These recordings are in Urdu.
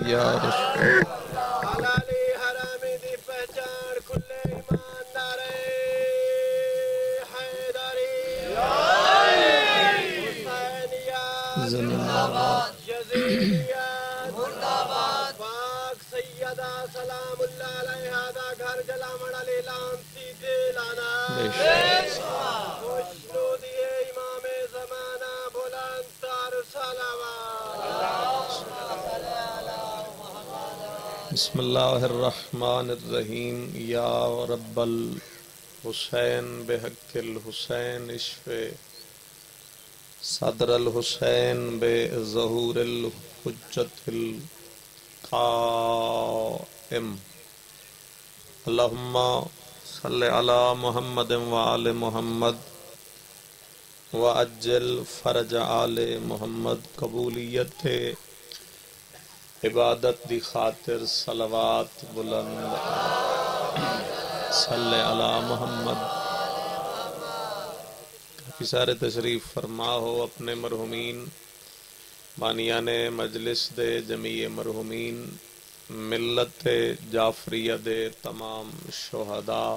یا رسول حلالی حرامی دی پہچان کھلے ایماندار حیدری حسینیات زندہ باد یزیدیات پاک سیدہ سلام اللہ علیہا دا گھر جلا مڑا لیلان سیدھے لانا بے شک خوشنودی امام زمانہ بلند تر صلوات بسم اللہ الرحمن الرحیم یا رب الحسین بحق الحسین اشفِ صدر الحسین بظہور الحجت القائم اللہم صلی علی محمد وآل محمد وعجل فرج آل محمد قبولیت عبادت دی خاطر صلوات بلند صلی علی محمد کافی سارے تشریف فرما ہو اپنے مرحومین بانیان مجلس دے جمیع مرحومین ملت جعفریہ دے تمام شہداء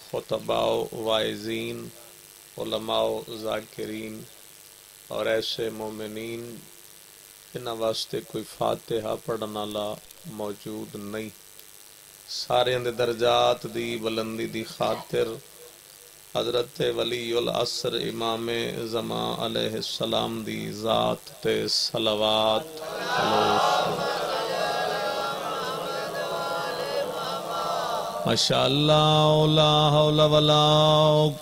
خطباء واعظین علماء ذاکرین اور ایسے مومنین جنہاں واسطے کوئی فاتحہ پڑھنا لا موجود نہیں سارے دے درجات دی بلندی دی خاطر حضرت ولی العصر امام زمان علیہ السلام دی ذات تے صلوات ماشاءاللہ لا حول ولا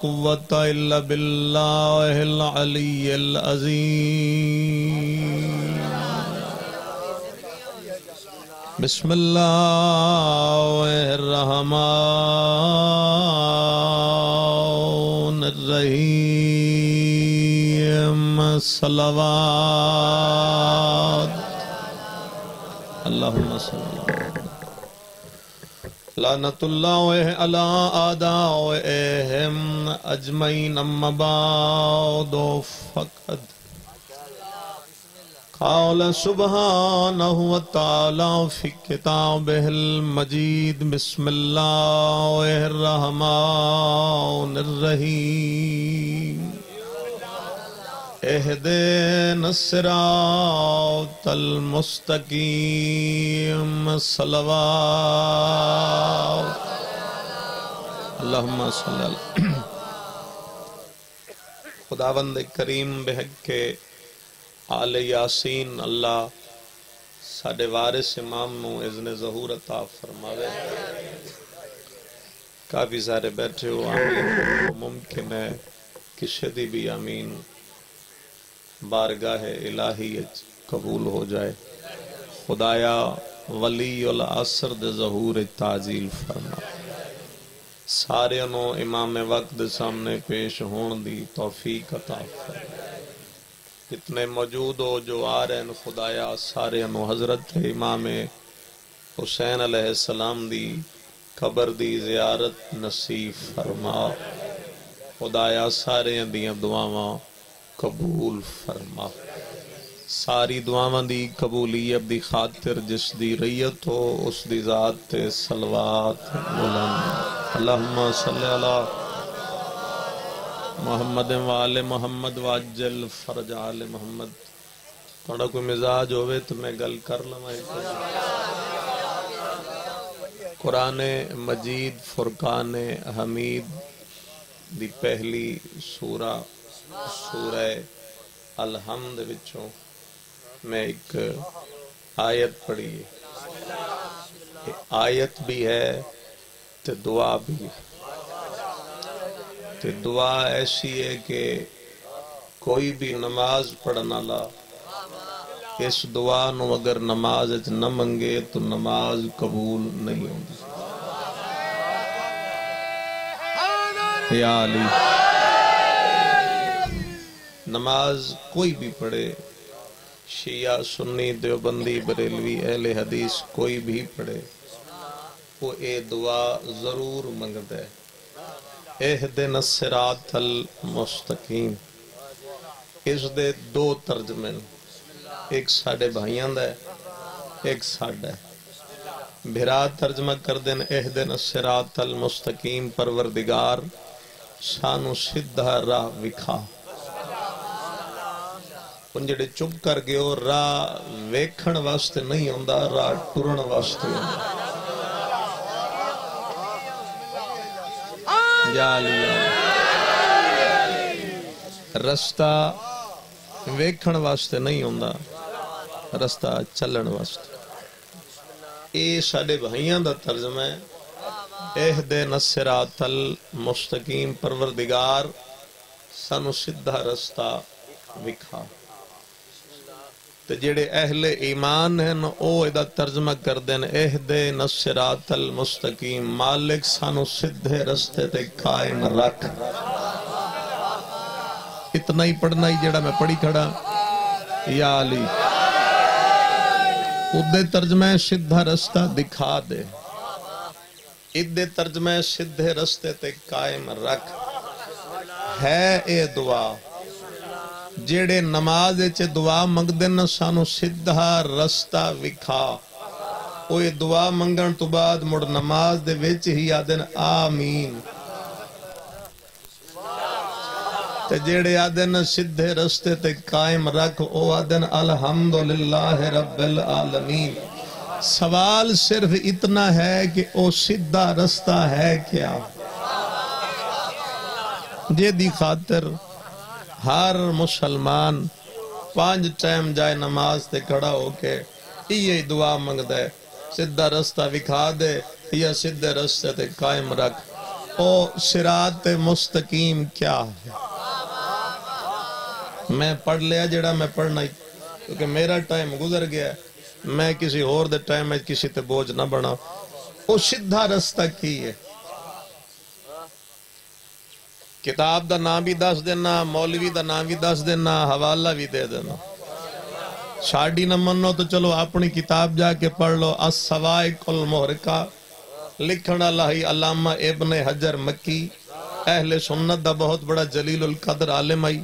قوت الا باللہ العلی العظیم بسم اللہ الرحمن الرحیم صلوات اللہم صلی لعنت اللہ علی اعدائہم اجمعین اما بعد فقد قال سبحانہ وتعالی فی کتابہ المجید بسم اللہ الرحمن الرحیم اہدنا الصراط المستقیم صلوات اللہم صلی اللہ خداوند کریم بحق کے آل یاسین اللہ ساڑے وارث امام نو اذن ظہور عطا فرماوے کافی سارے بیٹھے ہو آمین ممکن ہے کسی دی بھی آمین بارگاہ الہی قبول ہو جائے خدایا ولی العصر دے ظہور تعجیل فرما سارے انہوں امام وقت سامنے پیش ہون دی توفیق عطا فرما اتنے موجود ہو جو آ رہے ہیں خدایا سارے انہوں حضرت امام حسین علیہ السلام دی قبر دی زیارت نصیب فرما خدایا سارے دیاں دعاواں قبول فرما ساری دعاواں دی قبولیت دی خاطر جس دی ریت ہو اس دی ذات تے صلوات بلند اللہم صلی علی محمد وآل محمد واجل فرج آل محمد تھوڑا کوئی مزاج ہوئے تو میں گل کر لوں قرآن مجید فرقان حمید دی پہلی سورہ الحمد وچوں میں ایک آیت پڑھی ہے آیت بھی ہے تے دعا بھی ہے تے دعا ایسی ہے کہ کوئی بھی نماز پڑھنا لا اس دعا نو اگر نماز نہ منگے تو نماز قبول نہیں ہوگی یا علی نماز کوئی بھی پڑھے شیعہ سنی دیوبندی بریلوی اہل حدیث کوئی بھی پڑھے وہ اے دعا ضرور منگتا ہے اہدنا الصراط المستقیم اس دے دو ترجمے ایک ساڑھے بھائیاں دا ہے ایک ساڈا ہے بھرا ترجمہ کر دین اہدنا الصراط المستقیم پروردگار سانو سیدھا راہ وکھا ان جڑے چپ کر گئے ہو راہ ویکھن واسطے نہیں ہوندا راہ ٹرن واسطے ہوندا یا علی رستہ ویکھن واسطے نہیں ہوندا رستہ چلن واسطے اے ساڈے بھائیاں دا ترجمہ ہے اہدنا الصراط المستقیم پروردگار سانو سیدھا رستہ وکھا تے جڑے اہل ایمان ہیں او ادا ترجمہ کر دین اہدنا الصراط المستقیم مالک سانو سیدھے رستے تے قائم رکھ اتنا ہی پڑھنا ہی جڑا میں پڑھی کھڑا یا علی ادھے ترجمہ سیدھا رستہ دکھا دے ادھے ترجمہ سیدھے رستے تے قائم رکھ ہے اے دعا جیڑے نماز چے دعا منگ دن سانو سیدھا رستہ وکھا او یہ دعا منگن تو بعد مڑ نماز دے وچ ہی آدن آمین تے جیڑے آدن سیدھے رستے تے قائم رکھ او آدن الحمدللہ رب العالمین سوال صرف اتنا ہے کہ او سیدھا رستہ ہے کیا جے دی خاطر ہر مسلمان 5 ٹائم جائے نماز تے کھڑا ہو کے یہ دعا منگ دے سیدھا رستہ وکھا دے یا سیدھے رستے تے قائم رکھ او صراط مستقیم کیا ہے میں پڑھ لیا جڑا میں پڑھنا ہی کیونکہ میرا ٹائم گزر گیا میں کسی اور دے ٹائم میں کسی تے بوجھ نہ بنا او سیدھا رستہ کی ہے کتاب دا نام بھی دس دینا مولوی دا نام بھی دس دینا حوالہ بھی دے دینا شاڑی نہ منو تو چلو اپنی کتاب جا کے پڑھ لو السوائق المحرقہ لکھنا اللہ علامہ ابن حجر مکی اہل سنت دا بہت بڑا جلیل القدر عالم آئی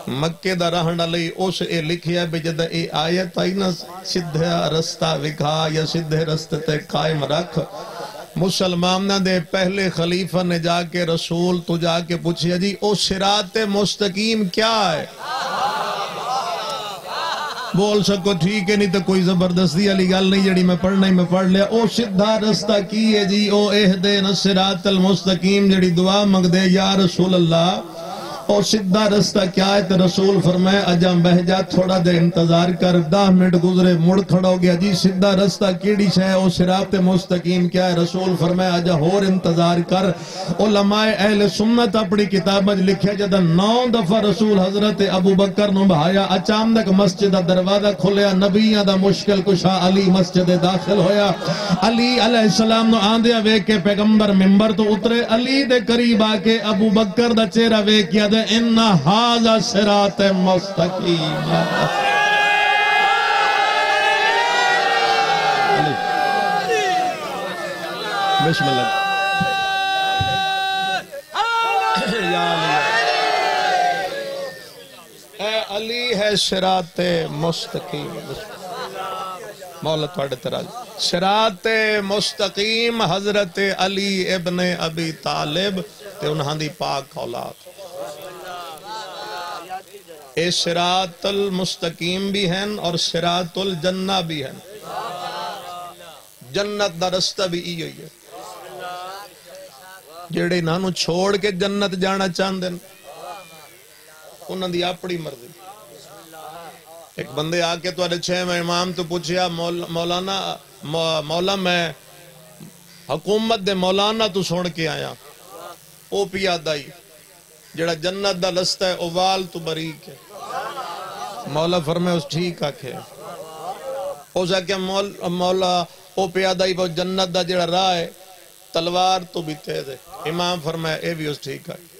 مکے دا رہن علی اس اے لکھیا بے جدہ اے آیت آئی نا سیدھا رستہ وکھا یا سیدھے رستے تے قائم رکھ مسلمانہ دے پہلے خلیفہ نے جا کے رسول تو جا کے پوچھیا جی او صراط مستقیم کیا ہے بول سکو ٹھیک ہے نہیں تو کوئی زبردستی علی گل نہیں جڑی میں پڑھنا ہی میں پڑھ لیا او سیدھا رستہ کی ہے جی او اہدنا الصراط المستقیم جڑی دعا منگ دے یا رسول اللہ اور سیدھا رستہ کیا ہے تو رسول فرمائے اجاں بہ جا تھوڑا دے انتظار کر 10 منٹ گزرے مڑ کھڑا ہو گیا جی سیدھا رستہ کیڑی ہے او صراط مستقیم کیا ہے رسول فرمائے اجاں اور انتظار کر علماء اہل سنت اپنی کتابت لکھے جدہ 9 دفعہ رسول حضرت ابو بکر نو بہایا اچانک مسجد دروازہ کھولیا نبیاں دا مشکل کشا علی مسجد داخل ہویا علی علیہ السلام نو آندیا ویک کے پیغمبر ممبر تو اترے علی دے قریب آکے ابو بکر دا چہرہ ویکیا دے ان ھذا صراط مستقیم بسم اللہ اے علی ہے صراط مستقیم مولا تھوڑے تراج صراط مستقیم حضرت علی ابن ابی طالب تے انہاں دی پاک اولاد اے صراط المستقیم بھی ہیں اور صراط الجنہ بھی ہیں جنت دا رستہ بھی ای ہوئی ہے جڑے نانو چھوڑ کے جنت جانا چاہندے انہاں دی اپنی مرضی ایک بندے آکے تو اڑے 6 میں امام تو پوچھیا مولا میں حکومت دے مولانا تو سن کے آیا او پیا دائی جڑا جنت دا رستہ ہے اوال تو بریک ہے مولا فرمائے اس ٹھیک آکھے او سا کہ مولا او پیادہ ہی جنت دا جڑا راہ ہے تلوار تو بھی تیز ہے امام فرمائے اے بھی اس ٹھیک آکھے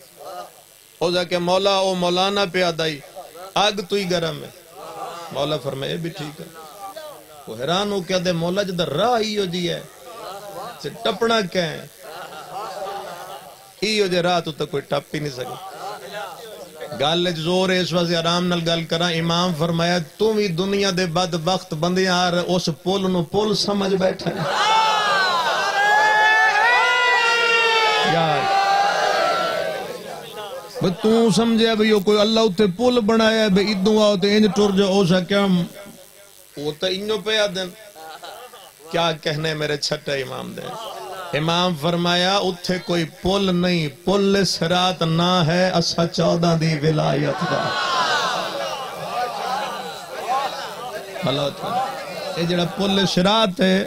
او سا کہ مولا او مولانا پیادہ ہی آگ تو ہی گرم ہے مولا فرمائے اے بھی ٹھیک ہے وہ حیران ہو کیا دے مولا جدہ راہ ہی ہو جی ہے سے ٹپنا کہیں ہی ہو جے راہ تو کوئی ٹپ ہی نہیں سکے گل زور اس واسطے آرام نال گل کرا. امام فرمایا تو بھی دنیا دے بدبخت بندے یار اس پل نو پل سمجھ بیٹھا ہے یار. تو سمجھے بھئی کوئی اللہ اتنے پل بنایا ہے بھئی ادوں آؤ تے انج ٹر جاؤ سا کیا وہ تو انجو پہ آدن. کیا کہنے میرے چھٹے امام دے. امام فرمایا اتھے کوئی پل نہیں پل صراط نہ ہے اسا 14 دی ولایت دا. یہ جڑا پل صراط ہے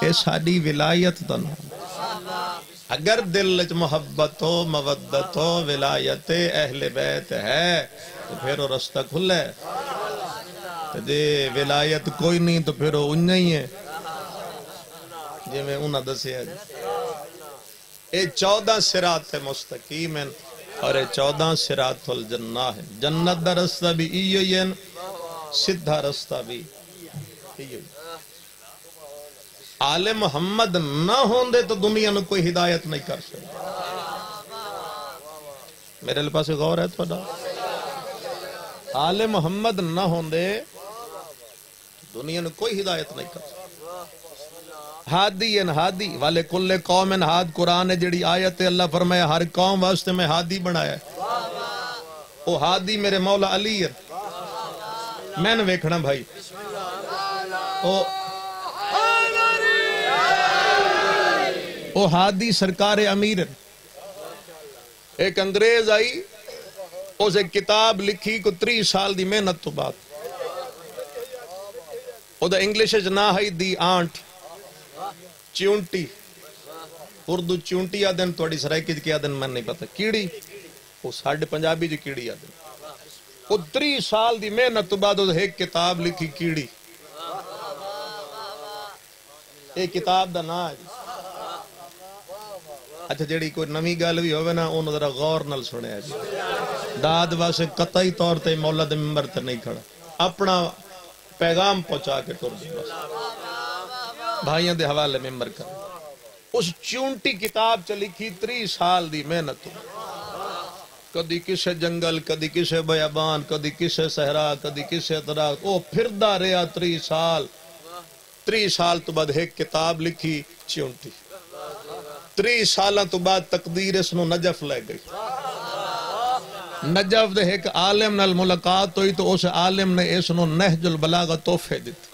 یہ ساری ولایت دا نام. اگر دل وچ محبت ہو مودت ہو ولایت اہل بیت ہے تو پھر وہ رستہ کھلا ہے. جے ولایت کوئی نہیں تو پھر وہ انجا ہی ہے جی میں انہاں دسیا. اے 14 صراط مستقیم ہیں اور اے 14 صراط الجنہ ہے. جنت دا رستہ بھی ایو ہی ہے سدھا رستہ بھی ایو ہی. آل محمد نہ ہوندے تو دنیا میں کوئی ہدایت نہیں کر سکتا. میرے پاس غور ہے تھوڑا. آل محمد نہ ہوندے دنیا میں کوئی ہدایت نہیں کر سکتا. ہادی ان ہادی والے کل قوم ان ہاد. قرآن ہے جڑی آیت ہے اللہ فرمایا ہر قوم واسطے میں ہادی بنایا ہے. وہ ہادی میرے مولا علی ہے. میں نے ویکھنا بھائی وہ ہادی سرکار امیر. ایک انگریز آئی اسے کتاب لکھی کو 30 سال دی محنت تو بعد. وہ دا انگلش نہ ہے دی آنٹ چونٹی. اردو چونٹی آدن توڑی سرائکی کی آدن میں نہیں پتا کیڑی وہ ساڑھے پنجابی جی کیڑی آدن. وہ 30 سال دی محنت تو بعد ایک کتاب لکھی کیڑی. ایک کتاب دا نا ہے. اچھا جڑی کوئی نمی گل بھی ہوئے نا انہوں ذرا غور نال سنے جی. داد واسے قطعی طور تے مولا دے ممبر تے نہیں کھڑا اپنا پیغام پہنچا کے ٹر دی بس بھائیاں دے حوالے ممبر کر. اس چونٹی کتاب چ لکھی 30 سال دی محنت. کدی کسے جنگل کدی کسے بیابان کدی کسے صحرا کدی کسے درخت او پھردا رہا 30 سال. 30 سال تو بعد ایک کتاب لکھی چونٹی. 30 سالاں تو بعد تقدیر اس نو نجف لے گئی. نجف دے ایک عالم نال ملاقات ہوئی تو اس عالم نے اس نو نہج البلاغہ تحفے دیتے.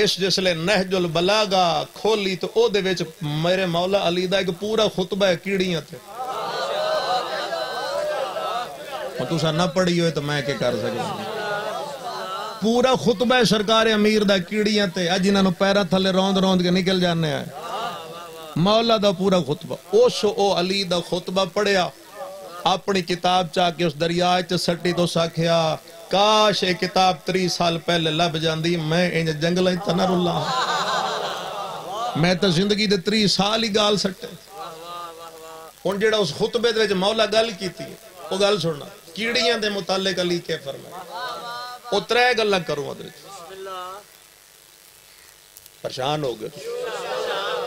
اس جس لئے نہج البلاغہ کھولی تو او دے وچ میرے مولا علی دا ایک پورا خطبہ کیڑیاں تھے. تو سا نہ پڑھی ہوئے تو میں کیا کر سکتا. پورا خطبہ سرکار امیر دا کیڑیاں تے اج انہاں نو پیرا تھلے روند روند کے نکل جانے آئے. مولا دا پورا خطبہ او علی دا خطبہ پڑھیا اپنی کتاب چاہ کے اس دریائے چا سٹی تو ساکھیا کاش ایک کتاب 30 سال پہلے لب جاندی میں انج جنگلہ تنر اللہ میں تو زندگی دے 30 سال ہی گال سٹے. ان جیڑا اس خطبے دے مولا گل کی تھی وہ گل سننا کیڑیاں دے متعلق علی کے فرمائے. وہ 3 گلہ کروں ادھر پریشان ہو گئے.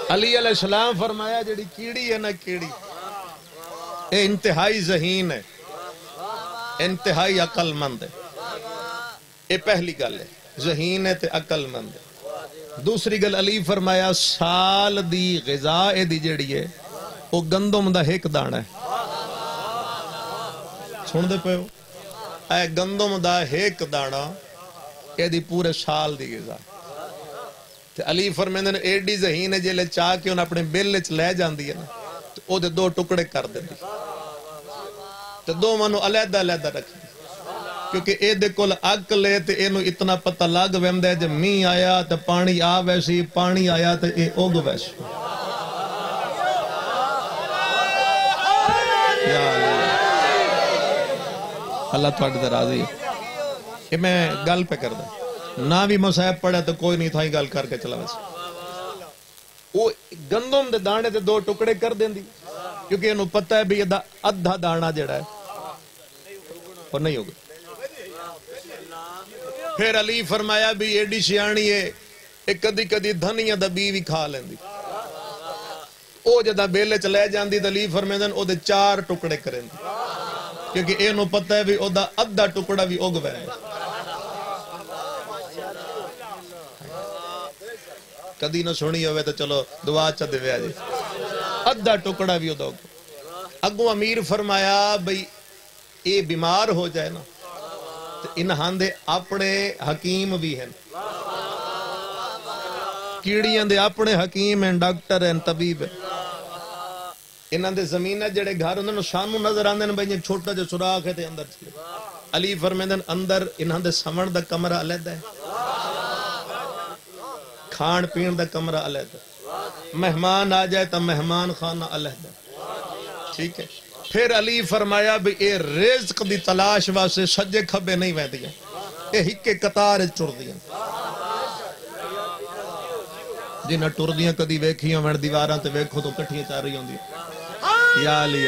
علی علیہ السلام فرمایا جڑی کیڑی ہے نا کیڑی اے انتہائی ذہین ہے انتہائی عقل مند ہے. اے پہلی گل ہے ذہین ہے تے عقل مند ہے. دوسری گل علی فرمایا سال دی غذا اے دی جڑی ہے وہ گندم دا ایک دانہ ہے. سن دے پہ ہو اے گندم دا ایک دانہ اے دی پورے سال دی غذا. علی فرمیندے نے ایڈی ذہین ہے جیلے چاہ کے انہیں اپنے بل چ لے جاندی ہے نا تو او دے 2 ٹکڑے کر دے دی تو 2 منو علیحدہ علیحدہ رکھ دی کیونکہ اے دے کول عقل ہے تے اینو اتنا پتہ لگ ویندا ہے جے مین آیا تے پانی آ ویسی پانی آیا تے اے اگ ویسی. یا اللہ تھوڑے تے راضی ہے. یہ میں گل پہ کر دوں نہ بھی مصاحب پڑھا تو کوئی نہیں تھا ہی گل کر کے چلا ویسے. وہ گندم دے دانے دے 2 ٹکڑے کر دیں دی کیونکہ انہوں پتہ ہے بھی یہ ادھا دانا جڑا ہے اور نہیں ہوگا. پھر علی فرمایا بھی ایڈی سیانی ہے ایک کدی کدی دھنیاں دا بی بھی کھا لیں دی. او جدہ بیلے چلے جان دی علی فرمیدن او دے 4 ٹکڑے کریں دی کیونکہ اے نو پتہ ہے بھی او دا ادھا ٹکڑا بھی اگ وے کدی نہ سنی ہوئے تو چلو دعا چا دے وے جی ادھا ٹکڑا بھی اگ اگوں امیر فرمایا بھئی اے بیمار ہو جائے نا تو انہاں دے اپنے حکیم بھی ہیں کیڑیاں دے اپنے حکیم ہیں ڈاکٹر ہیں طبیب ہیں انہاں دے زمینہ جڑے گھر ہوندے نو سانو نظر آندے نے بھئی چھوٹا جو سوراخ ہے تے اندر چلے علی فرمیندے اندر انہاں دے سمن دا کمرہ علیحدہ ہے کھان پین دا کمرہ علیحدہ مہمان آ جائے تو مہمان خانہ علیحدہ ٹھیک ہے پھر علی فرمایا بھی اے رزق دی تلاش واسے سجے کھبے نہیں ویندیاں اے ہکے قطار ٹر دیاں جنہ ٹر دیاں کدی ویکھیاں وین دیواراں تے ویکھو تو کٹھیاں چار رہی ہوندی یا علی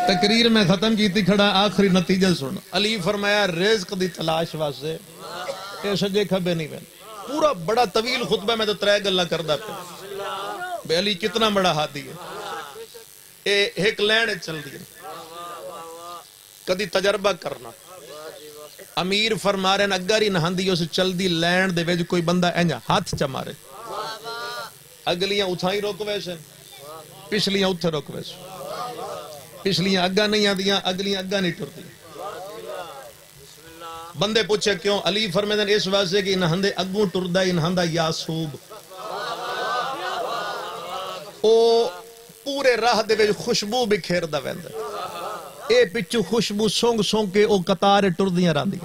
تقریر میں ختم کیتی کھڑا آخری نتیجہ سن علی فرمایا رزق دی تلاش واسے اے سجے کھبے نہیں ویندے پورا بڑا طویل خطبہ میں تو 3 گلاں کردا پیا بے علی کتنا بڑا ہادی ہے اے ایک لین چل دی کدی تجربہ کرنا امیر فرما رہے ہیں اگر ہی نہاندی اسے چل دی لین دے ویج کوئی بندہ اینجا ہاتھ چا مارے اگلیاں اتھائی روک ویسے پچھلیاں اتھے روک ویسے پچھلیاں اگا نہیں آدیاں اگلیاں اگا نہیں ٹر دیا بندے پوچھے کیوں علی فرمیدن اس واسے کہ انہاندے اگوں ٹردہ انہاندہ یاسوب او پورے راہ دے ویج خوشبو بھی کھیر دا ویندے اے پچھو خوشبو سونگ سونگ کے او قطار ٹردیاں راندی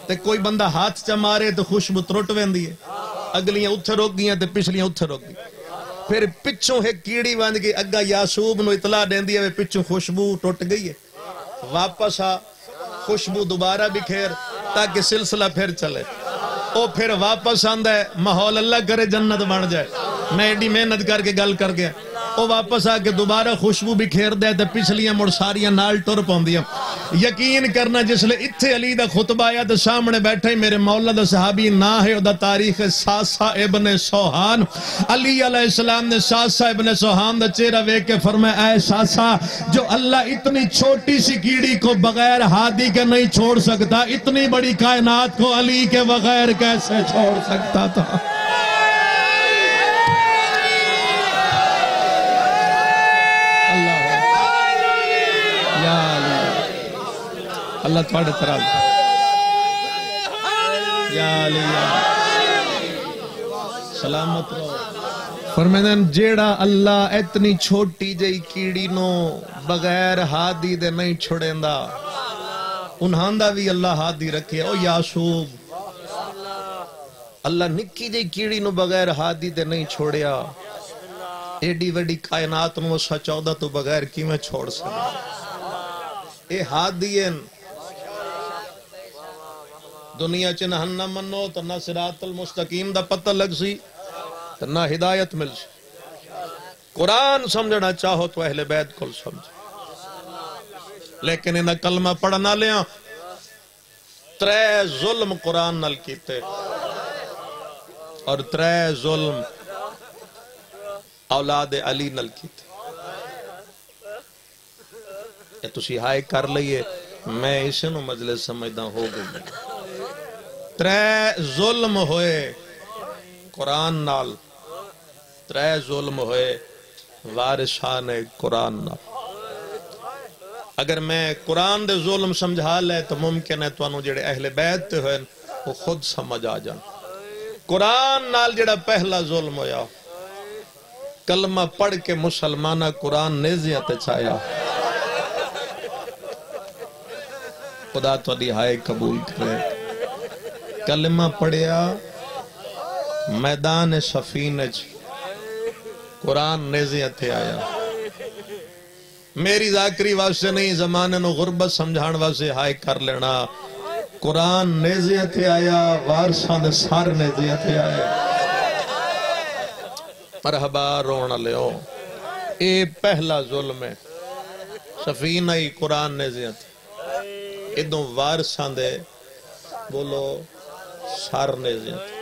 تے کوئی بندہ ہاتھ چا مارے تو خوشبو ترٹ ویندی ہے اگلیاں اتھے روک گیاں تے پچھلیاں اتھے روک گیاں پھر پچھوں ہے کیڑی واند کے اگا یاسوب نو اطلاع دین دیا ہے پچھوں خوشبو ٹوٹ گئی ہے واپس آ خوشبو دوبارہ بھی کھیر تاکہ سلسلہ پھر چلے او پھر واپس آندہ ہے ماحول اللہ کرے جنت بن جائے میں ایڈی محنت کر کے گل کر گیا او واپس آ کے دوبارہ خوشبو بھی کھیر دے تے پچھلیاں مڑ ساریاں نال ٹر پوندیاں یقین کرنا جس لئے اتھے علی دا خطبہ آیا تو سامنے بیٹھے میرے مولا دا صحابی نہ ہے او دا تاریخ ساسا ابن سوحان علی علیہ السلام نے ساسا ابن سوحان دا چہرہ ویک کے فرمایا اے ساسا جو اللہ اتنی چھوٹی سی کیڑی کو بغیر ہادی کے نہیں چھوڑ سکتا اتنی بڑی کائنات کو علی کے بغیر کیسے چھوڑ سکتا تھا اللہ تھوڑے طرح یا علی سلامت رہو فرمیدن جیڑا اللہ اتنی چھوٹی جئی کیڑی نو بغیر ہادی دے نہیں چھوڑیندا انہاندہ بھی اللہ ہادی رکھے او یاسوب اللہ نکی جئی کیڑی نو بغیر ہادی دے نہیں چھوڑیا ایڈی وڈی کائنات نو اسا 14 تو بغیر کی میں چھوڑ سکتا اے ہادین دنیا چ نہ منو تو نہ صراط المستقیم دا پتہ لگ سی تو نہ ہدایت مل سی قرآن سمجھنا چاہو تو اہل بیت کل سمجھ لیکن انہا کلمہ پڑھنا لیا 3 ظلم قرآن نل کیتے اور 3 ظلم اولاد علی نل کیتے یہ تسی ہائے کر لئیے میں اسے نو مجلس سمجھدا ہو گئی 3 ظلم ہوئے قرآن نال 3 ظلم ہوئے وارثان قرآن نال اگر میں قرآن دے ظلم سمجھا لے تو ممکن ہے تو انہوں جڑے اہل بیت تے ہوئے وہ خود سمجھ آ جان قرآن نال جڑا پہلا ظلم ہویا کلمہ پڑھ کے مسلمانہ قرآن نیزیاں تے چاہیا خدا تو ہائے قبول کرے کلمہ پڑھیا میدان سفینج قرآن نیزیاں تھے آیا میری ذاکری واسے نہیں زمانے نو غربت سمجھان واسے ہائے کر لینا قرآن نیزیاں تھے آیا وارسان دے سار نیزیاں تھے آیا مرحبا رونا لے ہو اے پہلا ظلم ہے سفینہ ہی قرآن نیزیاں تھے ادھوں وارسان دے بولو سار نیزیاں تھے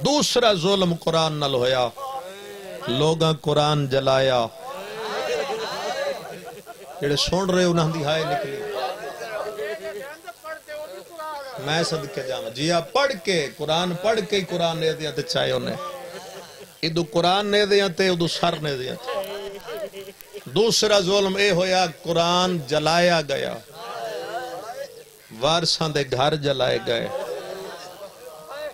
دوسرا ظلم قرآن نل ہویا لوگاں قرآن جلایا جڑے سن رہے انہاں دی ہائے نکلی میں صدقے جاواں جی پڑھ کے قرآن پڑھ کے قرآن نے دیا تے چاہے انہیں ادو قرآن نے دیا تے ادو سر نے دیا دوسرا ظلم اے ہویا قرآن جلایا گیا وارثاں دے گھر جلائے گئے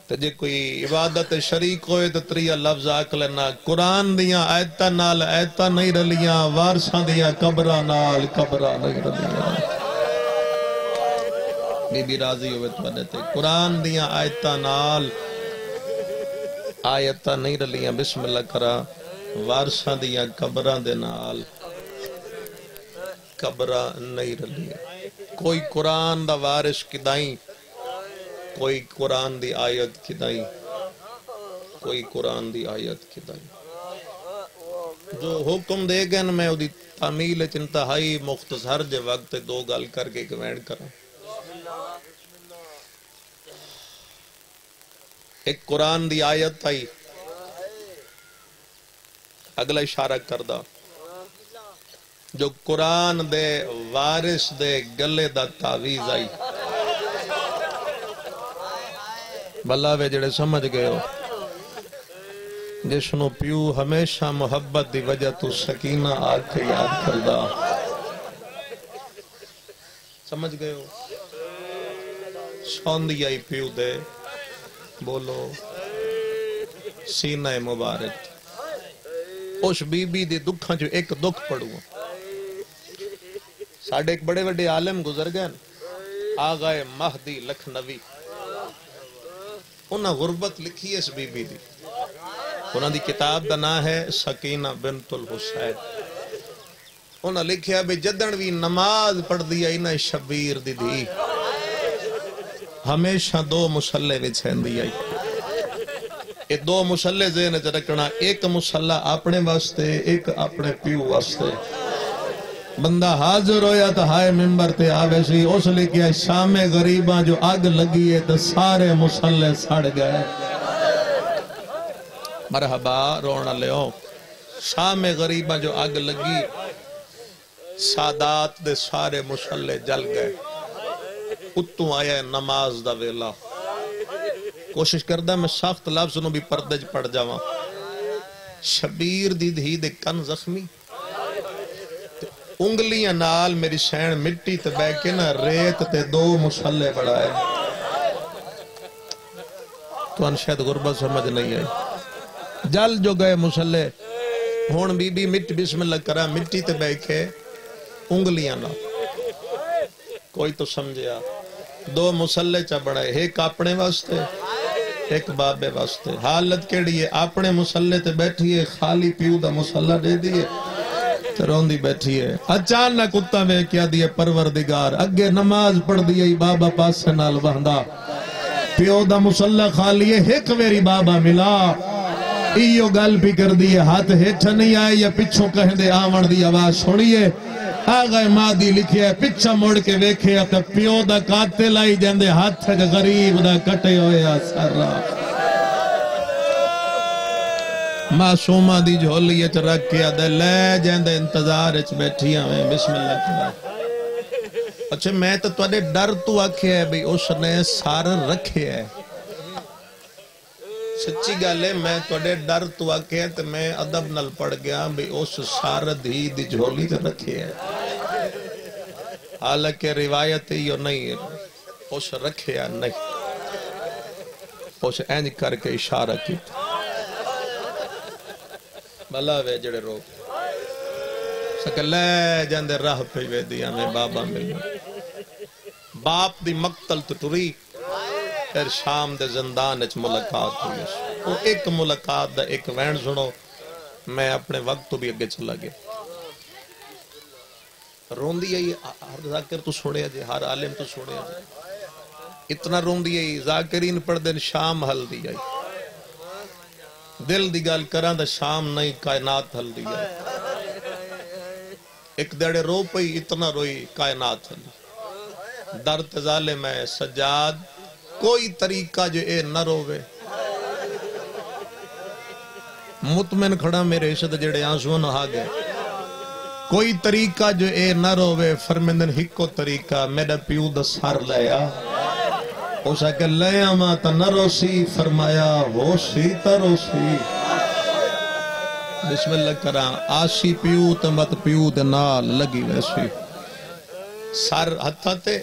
تے جے کوئی عبادت شریک ہوئے تے تریا لفظ آکھ لینا قرآن دیاں آیتاں نال آیتاں نہیں رلیاں وارثاں دیاں قبراں نال قبراں نہیں رلیاں بی بی راضی ہوئے تو تے قرآن دیاں آیتاں نال آیتاں نہیں رلیاں بسم اللہ کرا وارثاں دیاں قبراں دے نال قبراں نہیں رلیاں کوئی قرآن دا وارث کدائیں کوئی قرآن دی آیت کدائیں کوئی قرآن دی آیت کدائیں جو حکم دے گئے میں وہ دی تعمیل انتہائی مختصر جے وقت دو گل کر کے کمنٹ کروں ایک قرآن دی آیت آئی اگلا اشارہ کردہ جو قرآن دے وارث دے گلے دا تعویز آئی بلا وے جڑے سمجھ گئے ہو جشنو پیو ہمیشہ محبت دی وجہ تو سکینہ آکھ یاد کردہ سمجھ گئے ہو سوندی آئی پیو دے بولو سینہ مبارک اس بی بی دی دکھاں جو ایک دکھ پڑھو ساڑھے ایک بڑے بڑے عالم گزر گئے آغائے مہدی لکھنوی انہاں غربت لکھی ہے اس بی بی دی انہاں دی کتاب دا نام ہے سکینہ بنت الحسین انہاں لکھیا بھی جدن بھی نماز پڑھ دیا انہاں شبیر دی دی ہمیشہ دو مسلح وچھین دی آئی یہ دو مسلح ذہن چ رکھنا ایک مسلح اپنے واسطے ایک اپنے پیو واسطے بندہ حاضر ہویا تو ہائے ممبر تے آوے سی اس لکھیا شام غریباں جو آگ لگی ہے تو سارے مسلح سڑ گئے مرحبا رونا لیو شام غریباں جو آگ لگی سادات دے سارے مسلح جل گئے اتوں آیا ہے نماز دا ویلا کوشش کردہ میں سخت لفظ نو بھی پردج پڑ جاواں شبیر دی دھی دے کن زخمی انگلیاں نال میری سین مٹی تے بے کے نا ریت تے دو مسلح بڑھائے تو ان شاید غربت سمجھ نہیں آئی جل جو گئے مسلح ہون بی بی مٹ بسم اللہ کرا مٹی تے بے کے انگلیاں نال کوئی تو سمجھیا دو مسلح چا بڑھائے ایک اپنے واسطے ایک بابے واسطے حالت کیڑی ہے اپنے مسلح تے بیٹھی ہے خالی پیو دا مسلح دے دیئے ترون دی بیٹھی ہے اچانک کتا میں کیا دیئے پروردگار اگے نماز پڑھ دیئے بابا پاس سے نال بہندہ پیو دا مسلح خالی ہے ایک میری بابا ملا ایو گل بھی کر دیئے ہاتھ ہیٹھا نہیں آئے یا پچھوں کہیں دے آمن دی آواز سنیے آگئے مادی لکھیا ہے پچھا موڑ کے ویکھے تا پیو دا قاتل آئی جاندے ہاتھ غریب دا کٹے ہوئے سر معصومہ دی جھولی اچھ رکھ کے دے لے جاندے انتظار اچھ بیٹھی ہمیں بسم اللہ کرا اچھا میں تو توڑے ڈر تو آکھے ہے بھی اس نے سار رکھے ہے سچی گالے میں توڑے ڈر تو آکھے ہے تو میں ادب نل پڑ گیا بھی اس سار دی جھولی تے رکھے ہے حالانکہ روایت یہ نہیں ہے اس رکھے ہے نہیں اس اینج کر کے اشارہ کی بھلا وے جڑے رو سکے لے جاندے راہ پہ وے دیا میں بابا ملنا باپ دی مقتل تو ٹری پھر شام دے زندان اچھ ملاقات ہوئی وہ ایک ملاقات دا ایک وین سنو میں اپنے وقت تو بھی اگے چلا گیا روندی ہے ہر ذاکر تو سوڑے جے ہر عالم تو سوڑے جے اتنا روندی ہے ذاکرین پڑھ دن شام حل دی آئی دل دی گال کران دا شام نہیں کائنات حل دی آئی ایک دیڑے رو پئی اتنا روئی کائنات حل در تزالے میں سجاد کوئی طریقہ جو اے نہ روے مطمئن کھڑا میرے عشد جڑے آنسون ہا گئے کوئی طریقہ جو اے نہ روے فرمیندن ہکو طریقہ میرا پیو دا سر لیا اسا کہ لیا ماں تا نہ روسی فرمایا ہوسی تا روسی بسم اللہ کران آسی پیو تا مت پیو دے نال لگی ویسی سر ہتھا تے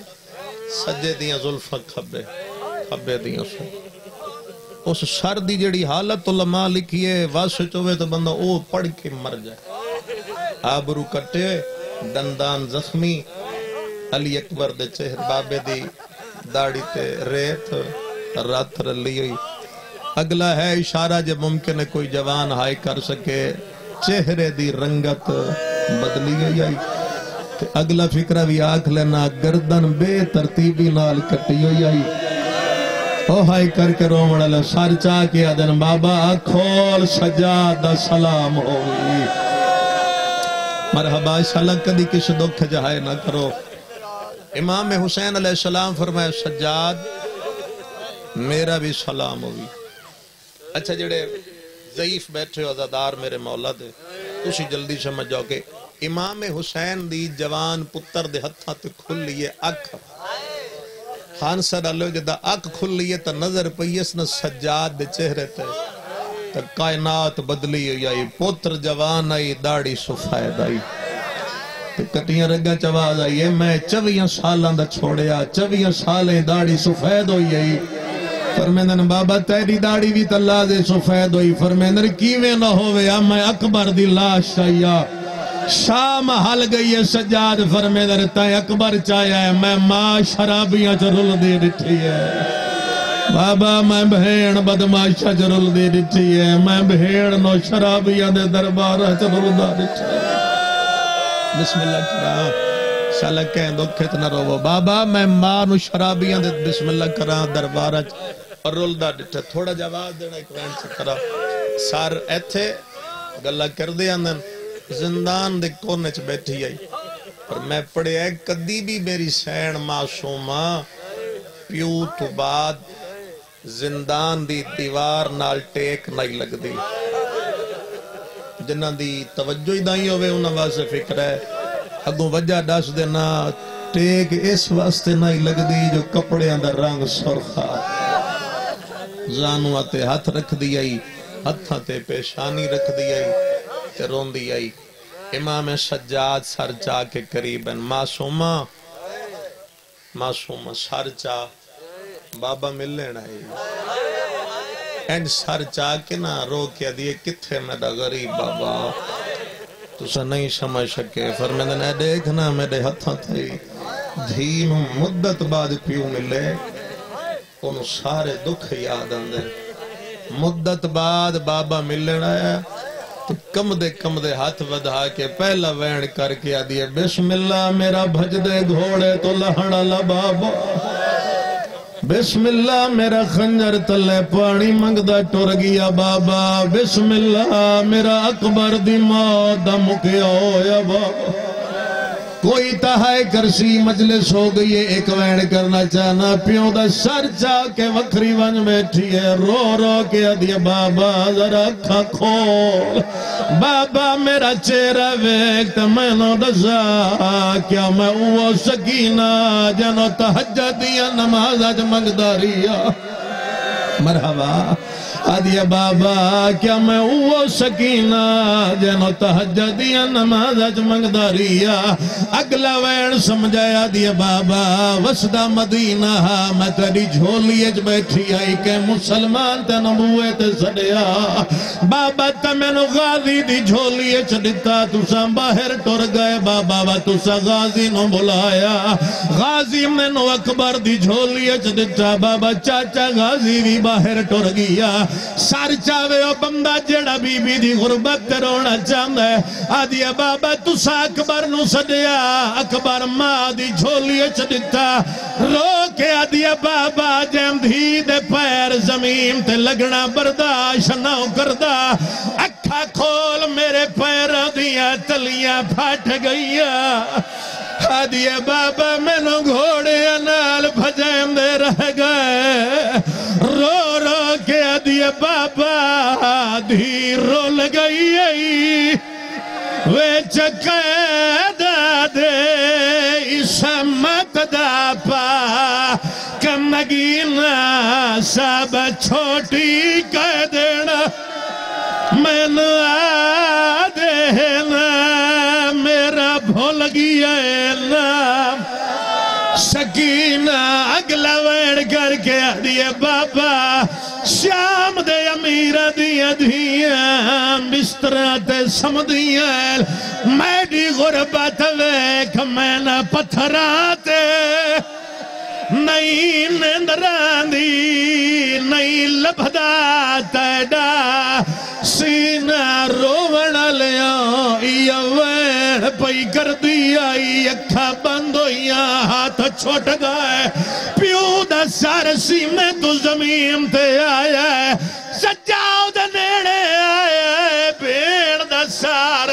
سجے دیاں ظلفہ کھبے دیاں سو اس سر دی جڑی حالت علماء لکھیے واسے چوے تو بندہ او پڑھ کے مر جائے آبرو کٹے دندان زخمی علی اکبر دے چہر بابے دی داڑی تے ریت رات رلی ہوئی اگلا ہے اشارہ جب ممکن ہے کوئی جوان ہائی کر سکے چہرے دی رنگت بدلی ہوئی تے اگلا فکرہ بھی آکھ لینا گردن بے ترتیبی نال کٹی ہوئی او ہائی کر کے رومن اللہ سر چاہ کیا دن بابا کھول سجادہ سلام ہوئی مرحبا انشاءاللہ کدی کس دکھ جہائے نہ کرو امام حسین علیہ السلام فرمائے سجاد میرا بھی سلام ہوئی اچھا جڑے ضعیف بیٹھے عزادار میرے مولا دے تسی جلدی سمجھ جاؤ کہ امام حسین دی جوان پتر دے ہتھاں تے کھل لیے اکھ خان سر اللہ جدہ اکھ کھل لیے تا نظر پیس نہ سجاد دے چہرے تے تا کائنات بدلی ہوئی پتر جوان آئی داڑی سفید آئی کٹیاں رگا چواز آئی میں 24 سالاں دا چھوڑیا 24 سالیں داڑی سفید ہوئی آئی فرمیندن بابا تیری داڑی بھی تاللہ دے سفید ہوئی فرمیندن کیویں نہ ہوئے میں اکبر دی لاش آیا شام حل گئی ہے سجاد فرمیندن تائیں اکبر چاہیا ہے میں ماں شرابیاں چرل دے ڈٹھی ہے بابا میں بھیڑ بدماشا چرل دے ڈٹھی ہے میں بھیڑ نو شرابیاں دے دربارہ چرل دے ڈٹھی ہے بسم اللہ کرام شاللہ کہیں دکھت نہ رو بابا میں مانو شرابیاں دے بسم اللہ کرام دربارت اور رول دا ڈٹھے تھوڑا جواز دینا ایک وینٹ سے کرا سار ایتھے گلہ کر دیا اندن زندان دے کونے چھ بیٹھی آئی اور میں پڑھے ایک کدی بھی میری سین معصومہ پیو تو بعد زندان دی دیوار نال ٹیک نہیں لگ دی جنہ دی توجہ ہی دائیں ہوئے انہاں واسے فکر ہے اگوں وجہ ڈاس دینا ٹیک اس واسطے نہیں لگ دی جو کپڑے اندر رنگ سرخا زانو آتے ہاتھ رکھ دی آئی ہاتھ آتے پیشانی رکھ دی آئی تے رون دی آئی امام سجاد سر چاہ کے قریب ہیں معصومہ سر چاہ بابا مل لینا ہے اینڈ سر چاہ کے نہ رو کیا دیئے کتھے میرا غریب بابا تو سا نہیں سمجھ سکے فرمیدن اے دیکھنا میرے ہتھاں تھے دھینوں مدت بعد پیوں ملے انہوں سارے دکھ یاد آندے مدت بعد بابا ملنا ہے تو کم دے ہاتھ ودھا کے پہلا وین کر کے آدھئے بسم اللہ میرا بھج دے گھوڑے تو لہڑا لبابا بسم اللہ میرا خنجر تلے پانی منگدہ ٹور گیا بابا بسم اللہ میرا اکبر دی موت دا مکیا ہویا بابا کوئی تہائی کرسی مجلس ہو گئی ہے ایک وین کرنا چاہنا پیوں دا سر چاہ کے وکھری ون بیٹھی ہے رو رو کے دیا بابا ذرا اکھا کھول بابا میرا چہرہ ویکت میں نو دسا کیا میں اوہ سکینہ جنو تحجدیاں نماز آج مگداریا مرحبا آدیا بابا کیا میں اوہ سکینہ جنو تحجدیاں نماز اج منگداریا اگلا وین سمجھایا دیا بابا وسدہ مدینہ میں تیری جھولی اج بیٹھی آئی کہ مسلمان تے نبوے تے سڑیا بابا تے میں نو غازی دی جھولی اج دیتا تُسا باہر ٹور گئے بابا و تُسا غازی نو بلایا غازی میں نو اکبر دی جھولی اج دیتا بابا چاچا غازی بھی باہر ٹور گیا سار چاہوے او بندہ جڑا بی بی دی غربت کرونا چاہتا ہے آدیا بابا تُسا اکبر نو سڑیا اکبر ماں دی جھولی اچ دیتا رو کے آدیا بابا جیم دھی دے پیر زمین تے لگنا برداشت نہ کردہ اکھا کھول میرے پیر دیا تلیاں پھٹ گئیا آدیا بابا میں نو گھوڑے انال بھجائم دے رہ گئے رو رو کے آدیا بابا دھی رو لگئی وے چکے پاک مدینہ سب چھوٹی کہہ دینا میں نہ دینا میرا بھول گیا نام سکینہ اگلا ویڑ کر کے دیئے بابا شام دے امیر دیئے دھیاں بستراتے سمدیاں میڈی غربت ویک میں نہ پتھراتے نئی نیندران دی نئی لبھدا تیڈا سینہ روڑ لیا یا ویڑ پئی کر دیا اکھا بند ہویا ہاتھ چھوٹ گئے پیو دا سار سینے تو زمین تے آیا ہے سجاؤ دا نیڑے آیا ہے بھیڑ دا سار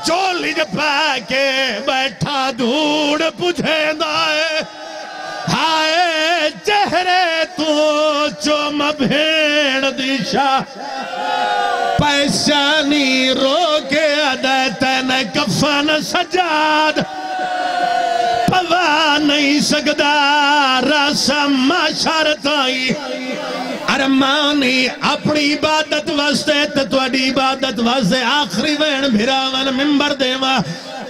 چولی جا پاکے بیٹھا دھوڑ پجھے دائے ہائے چہرے تو چوم بھیڑ دیشا پیشانی رو کے عدیتن کفن سجاد پوا نہیں سکدا رسم معاشرت آئی ارمانی اپنی عبادت واسطے تتوڑی عبادت واسطے آخری وین بھراون ممبر دیوا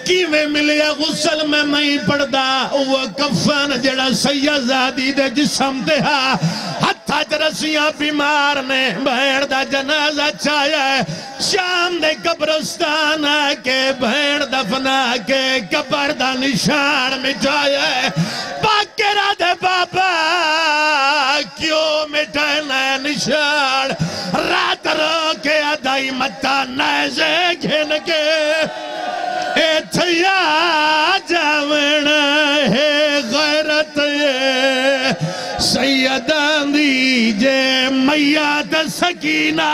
کیویں ملیا غسل میں نہیں پڑھدا وہ کفن جڑا سیدزادی دے جسم دے ہا ہتھا جرسیاں بیمار نے بھیڑ دا جنازہ چایا ہے شام دے قبرستان کے بھیڑ دفنا کے قبر دا نشان مٹایا ہے باکرہ دے بابا کیوں مٹائنا ہے نشان رات رو کے ادائی متا نیزے گھن کے اتھیا جاون ہے غیرت سیدان دیجے میات سکینہ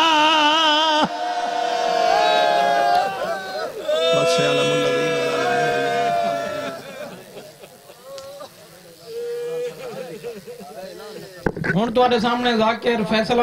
ہون تو آنے سامنے ذاکر فیصلہ